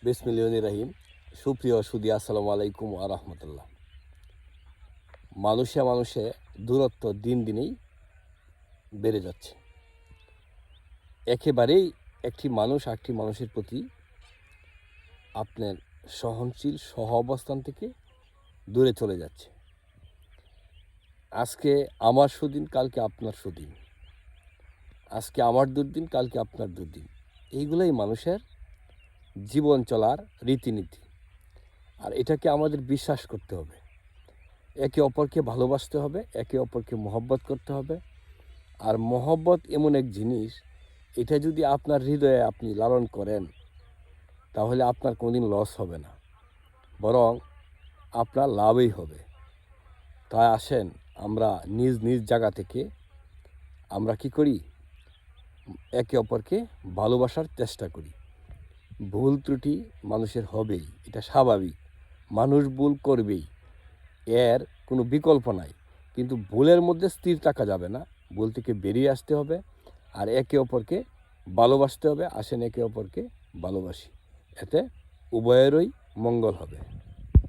বিসমিল্লাহির রহিম। সুপ্রিয় সুদী, আসসালামু আলাইকুম ওয়া রাহমাতুল্লাহ। মানুষে দূরত্ব দিন দিনেই বেড়ে যাচ্ছে। একেবারেই একটি মানুষ আরেকটি মানুষের প্রতি আপনার সহনশীল সহ অবস্থান থেকে দূরে চলে যাচ্ছে। আজকে আমার সুদিন, কালকে আপনার সুদিন। আজকে আমার দুর্দিন, কালকে আপনার দুর্দিন। এইগুলোই মানুষের জীবন চলার রীতিনীতি। আর এটাকে আমাদের বিশ্বাস করতে হবে। একে অপরকে ভালোবাসতে হবে, একে অপরকে মহব্বত করতে হবে। আর মহব্বত এমন এক জিনিস, এটা যদি আপনার হৃদয়ে আপনি লালন করেন, তাহলে আপনার কোনোদিন লস হবে না, বরং আপনার লাভই হবে। তাই আসেন আমরা নিজ নিজ জায়গা থেকে আমরা কি করি, একে অপরকে ভালোবাসার চেষ্টা করি। ভুল ত্রুটি মানুষের হবেই, এটা স্বাভাবিক। মানুষ ভুল করবেই, এর কোনো বিকল্প নাই। কিন্তু ভুলের মধ্যে স্থির থাকা যাবে না, ভুল থেকে বেরিয়ে আসতে হবে। আর একে অপরকে ভালোবাসতে হবে। আসেন একে অপরকে ভালোবাসি, এতে উভয়েরই মঙ্গল হবে।